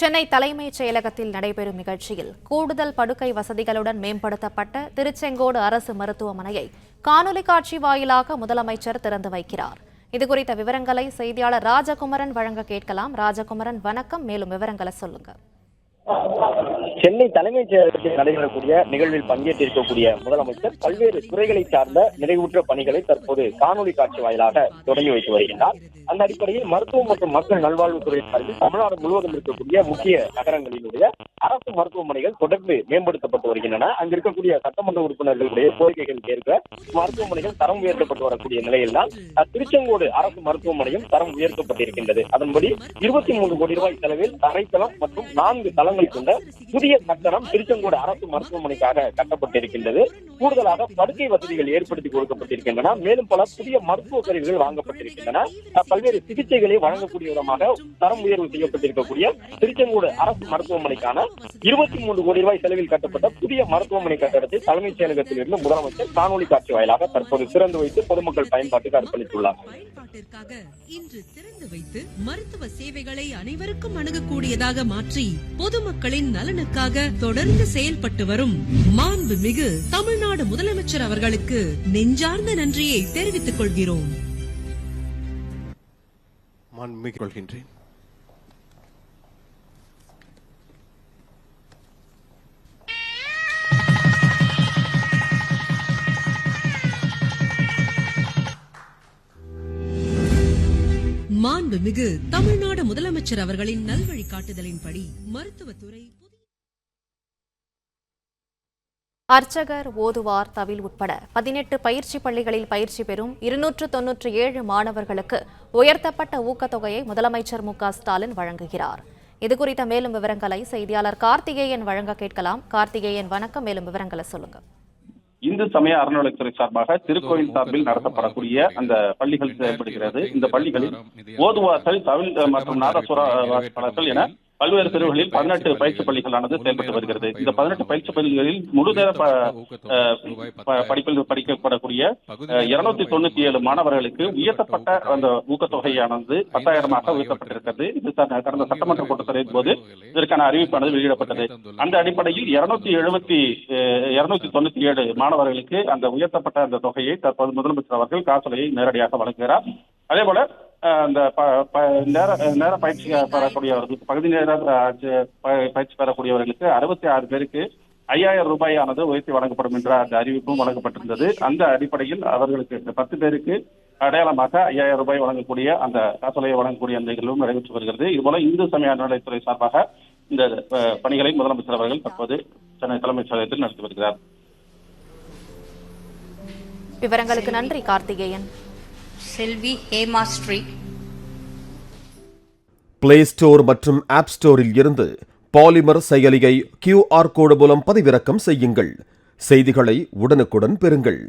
சென்னை தலைமைச் செயலகத்தில் நடைபெறும் நிகழ்ச்சியில் கூடுதல் படுக்கை வசதிகளுடன் மேம்படுத்தப்பட்ட திருச்செங்கோடு அரசு மருத்துவமனையை காணொலி காட்சி வாயிலாக முதலமைச்சர் திறந்து வைக்கிறார். இதுகுறித்த விவரங்களை செய்தியாளர் ராஜகுமரன் வழங்க கேட்கலாம். ராஜகுமரன், வணக்கம். மேலும் விவரங்களை சொல்லுங்க. சென்னை தலைமைச் செயலகத்தில் நடைபெறக்கூடிய நிகழ்வில் பங்கேற்றிருக்கக்கூடிய முதலமைச்சர் பல்வேறு துறைகளை சார்ந்த நிறைவுற்ற பணிகளை தற்போது காணொலி காட்சி வாயிலாக தொடங்கி வைத்து வருகின்றார். அந்த அடிப்படையில் மருத்துவம் மற்றும் மக்கள் நல்வாழ்வுத்துறை சார்பில் தமிழ்நாடு முழுவதும் இருக்கக்கூடிய முக்கிய நகரங்களினுடைய அரசு மருத்துவமனைகள் தொடர்ந்து மேம்படுத்தப்பட்டு வருகின்றன. அங்கு இருக்கக்கூடிய சட்டமன்ற உறுப்பினர்களுடைய கோரிக்கைகள் ஏற்க மருத்துவமனைகள் தரம் உயர்த்தப்பட்டு வரக்கூடிய நிலையில்தான் திருச்செங்கோடு அரசு மருத்துவமனையும் தரம் உயர்த்தப்பட்டிருக்கின்றது. அதன்படி 23 கோடி ரூபாய் செலவில் தரைத்தளம் மற்றும் 4 தளங்கள் கொண்ட புதிய கட்டணம் திருச்செங்கோடு அரசு மருத்துவமனைக்காக கட்டப்பட்டிருக்கின்றது. கூடுதலாக படுக்கை வசதிகள் ஏற்படுத்தி கொடுக்கப்பட்டிருக்கின்றன. மேலும் பல புதிய மருத்துவ கருவிகள் வாங்கப்பட்டிருக்கின்றன. பல்வேறு சிகிச்சைகளை வழங்கக்கூடிய விதமாக தரம் உயர்வு செய்யப்பட்டிருக்கக்கூடிய திருச்செங்கோடு அரசு மருத்துவமனைக்கான 23 கோடி ரூபாய் செலவில் கட்டப்பட்ட புதிய மருத்துவமனை கட்டடத்தை தலைமைச் செயலகத்தில் இருந்து முதலமைச்சர் காணொலி காட்சி வாயிலாக தற்போது திறந்து வைத்து பொதுமக்கள் பயன்பாட்டுக்கு அர்ப்பணித்துள்ளார். இன்று திறந்து வைத்து மருத்துவ சேவைகளை அனைவருக்கும் அணுகக்கூடியதாக மாற்றி பொதுமக்களின் நலனுக்காக தொடர்ந்து செயல்பட்டு வரும் மாண்புமிகு தமிழ்நாடு முதலமைச்சர் அவர்களுக்கு நெஞ்சார்ந்த நன்றியை தெரிவித்துக் கொள்கிறோம். கொள்கின்றேன். மாண்புமிகு தமிழ்நாடு முதலமைச்சர் அவர்களின் நல்வழிகாட்டுதலின்படி மருத்துவத்துறை அர்ச்சகர், ஓதுவார், தவில் உட்பட 18 பயிற்சி பள்ளிகளில் பயிற்சி பெறும் 297 மாணவர்களுக்கு உயர்த்தப்பட்ட ஊக்கத்தொகையை முதலமைச்சர் மு.க.ஸ்டாலின் வழங்குகிறார். இதுகுறித்த மேலும் விவரங்களை செய்தியாளர் கார்த்திகேயன் வழங்க கேட்கலாம். கார்த்திகேயன், வணக்கம். மேலும் விவரங்களை சொல்லுங்க. இந்து சமய அறநிலையத்துறை சார்பாக திருக்கோயில் சார்பில் நடத்தப்படக்கூடிய அந்த பள்ளிகள் செயல்படுகிறது. இந்த பள்ளிகளில் ஓதுவார்கள், தவில் மற்றும் நாதசுர என பல்வேறு பிரிவுகளில் 18 பயிற்சி பள்ளிகளானது செயல்பட்டு வருகிறது. இந்த 18 பயிற்சி பள்ளிகளில் முழுநேர படிப்பில் படிக்கப்படக்கூடிய 297 மாணவர்களுக்கு உயர்த்தப்பட்ட அந்த ஊக்கத்தொகையானது 10,000 உயர்த்தப்பட்டிருக்கிறது. இது கடந்த சட்டமன்ற கூட்டத்தொடரின் போது இதற்கான அறிவிப்பானது வெளியிடப்பட்டது. அந்த அடிப்படையில் 297 மாணவர்களுக்கு அந்த உயர்த்தப்பட்ட அந்த தொகையை தற்போது முதலமைச்சர் அவர்கள் காசோலையை நேரடியாக வழங்குகிறார். அதே போல அந்த நேர பயிற்சி பெறக்கூடியவர்களுக்கு, பகுதி நேர பயிற்சி பெறக்கூடியவர்களுக்கு 66 பேருக்கு 5,000 ரூபாயானது உயர்த்தி வழங்கப்படும் என்ற அந்த அறிவிப்பும் வழங்கப்பட்டிருந்தது. அந்த அடிப்படையில் அவர்களுக்கு 10 பேருக்கு அடையாளமாக 5,000 ரூபாய் வழங்கக்கூடிய அந்த காசோலையை வழங்கக்கூடிய அந்த நிகழ்வும் நடைபெற்று வருகிறது. இதுபோல இந்து சமய அறநிலையத்துறை சார்பாக இந்த பணிகளை முதலமைச்சர் அவர்கள் தற்போது சென்னை தலைமைச் செயலகத்தில் நடத்தி வருகிறார். விவரங்களுக்கு நன்றி கார்த்திகேயன். செல்வி ஹேமா ஸ்ட்ரீட். பிளே ஸ்டோர் மற்றும் ஆப் ஸ்டோரில் இருந்து பாலிமர் செயலியை QR கோடு மூலம் பதிவிறக்கம் செய்யுங்கள். செய்திகளை உடனுக்குடன் பெறுங்கள்.